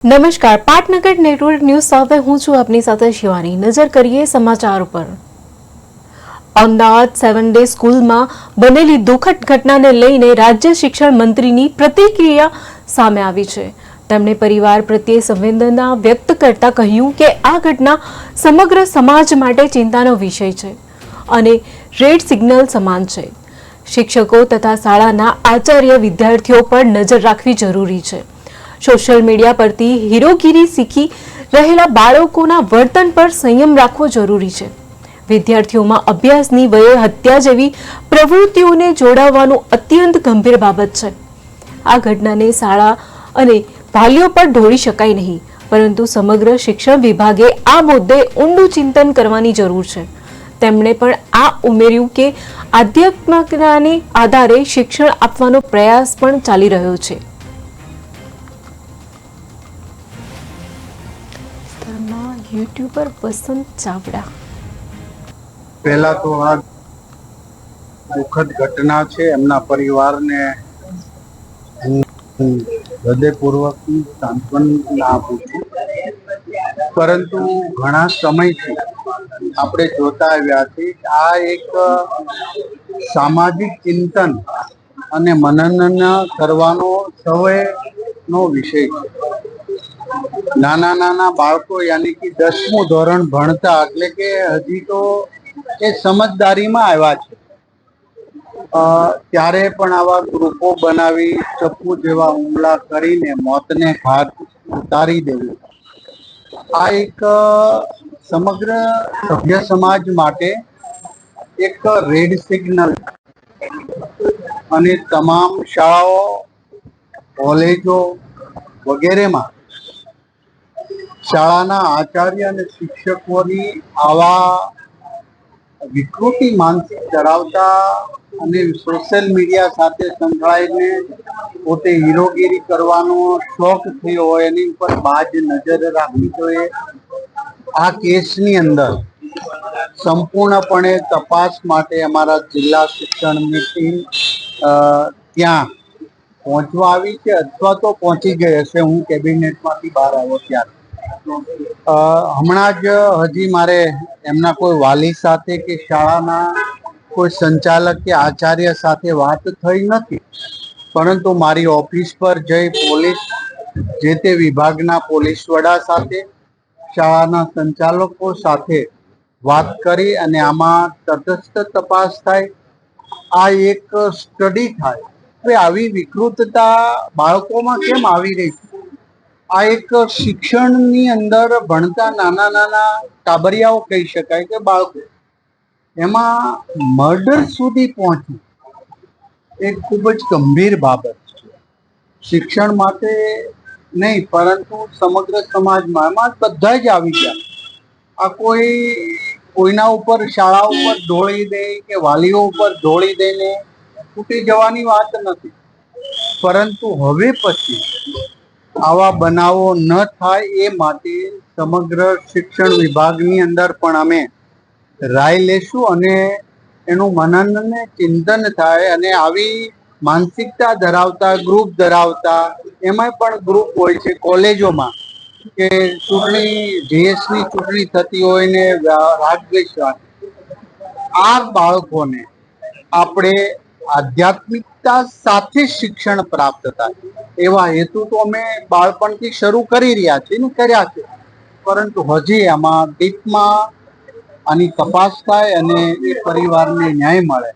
નમસ્કાર, પાટનગર network news સાથે હું છું આપની સાથે શિવાની। નજર કરીએ સમાચાર ઉપર। અમદાવાદ 7 ડે સ્કૂલમાં બનેલી દુઃખદ ઘટનાને લઈને રાજ્ય શિક્ષણ મંત્રીની પ્રતિક્રિયા સામે આવી છે। તેમણે પરિવાર પ્રત્યે સંવેદના વ્યક્ત કરતા કહ્યું કે આ ઘટના સમગ્ર સમાજ માટે ચિંતાનો વિષય છે અને રેડ સિગ્નલ સમાન છે। શિક્ષકો તથા શાળાના આચાર્ય વિદ્યાર્થીઓ પર નજર રાખવી જરૂરી છે। સોશિયલ મીડિયા પરથી હીરોગીરી શીખી રહેલા બાળકોના વર્તન પર સંયમ રાખવો જરૂરી છે। વિદ્યાર્થીઓમાં અભ્યાસની વયે હત્યા જેવી પ્રવૃત્તિઓને જોડાવાનું અત્યંત ગંભીર બાબત છે। આ ઘટનાને શાળા અને વાલીઓ પર ઢોળી શકાય નહીં, પરંતુ સમગ્ર શિક્ષણ વિભાગે આ મુદ્દે ઊંડું ચિંતન કરવાની જરૂર છે। તેમણે પણ આ ઉમેર્યું કે આધ્યાત્મિકતાને આધારે શિક્ષણ આપવાનો પ્રયાસ પણ ચાલી રહ્યો છે। यूट्यूबर वसंत चावड़ा पहला तो आ दुखद घटना है, एमना परिवार ने हृदयपूर्वक सांत्वना आपू छूं। परंतु घणा समय थी आपणे जोता आव्या छे आ एक सामाजिक चिंतन अने मनन करवानो सवयनो विषय छे। नाना नाना बाळको यानी कि 10मुं धोरण भणता એટલે કે હજી તો એ સમજદારીમાં આવ્યા છે ત્યારે પણ આવા ગ્રુપો બનાવી ચપ્પુ જેવા હુમલા કરીને મોતને ઘાટ ઉતારી દેવું આ એક સમગ્ર સભ્ય સમાજ માટે એક રેડ સિગ્નલ અને તમામ શાળાઓ કોલેજો વગેરેમાં શાળાના આચાર્ય અને શિક્ષકોની આવા વિકૃતિ માનસિક ધરાવતા અને સોશિયલ મીડિયા સાથે સંકળાઈને પોતે હીરોગીરી કરવાનો શોખ થયો હોય એની ઉપર બાજ નજર રાખવી જોઈએ। આ કેસની અંદર સંપૂર્ણપણે તપાસ માટે અમારા જિલ્લા શિક્ષણની ટીમ ત્યાં પહોંચવા આવી છે અથવા તો પહોંચી ગઈ હશે। હું કેબિનેટમાંથી બહાર આવ્યો ત્યારે હમણાં જ હજી મારે એમના કોઈ વાલી સાથે કે શાળાના કોઈ સંચાલક કે આચાર્ય સાથે વાત થઈ નથી, પરંતુ મારી ઓફિસ પર જઈ પોલીસ જે તે વિભાગના પોલીસ વડા સાથે શાળાના સંચાલકો સાથે વાત કરી અને આમાં તટસ્થ તપાસ થાય। આ એક સ્ટડી થાય કે આવી વિકૃતતા બાળકોમાં કેમ આવી રહી છે। આ એક શિક્ષણની અંદર ભણતા નાના નાના ટાબરિયાઓ કહી શકાય કે બાળકો એમાં મર્ડર સુધી પહોંચવું એ ખૂબ જ ગંભીર બાબત છે। શિક્ષણ માટે નહીં પરંતુ સમગ્ર સમાજમાં એમાં બધા જ આવી ગયા। આ કોઈના ઉપર શાળા ઉપર ઢોળી દે કે વાલીઓ ઉપર ઢોળી દઈને છૂટી જવાની વાત નથી, પરંતુ હવે પછી આવા બનાવો ન થાય એ માટે સમગ્ર શિક્ષણ વિભાગની અંદર પણ અમે રાય લેશું અને એનું મનન ને ચિંતન થાય અને આવી માનસિકતા ધરાવતા ગ્રુપ ધરાવતા એમાં પણ ગ્રુપ હોય છે કોલેજોમાં કે ચૂંટણી જીએસની ચૂંટણી થતી હોય ને રાગદ્વેષ આ બાળકોને આપણે આધ્યાત્મિકતા સાથે શિક્ષણ પ્રાપ્ત થાય એવા હેતુ તો અમે બાળપણથી શરૂ કરી રહ્યા છીએ ને કર્યા છે, પરંતુ હજી આમાં ડીપમાં આની તપાસ થાય અને એ પરિવારને ન્યાય મળે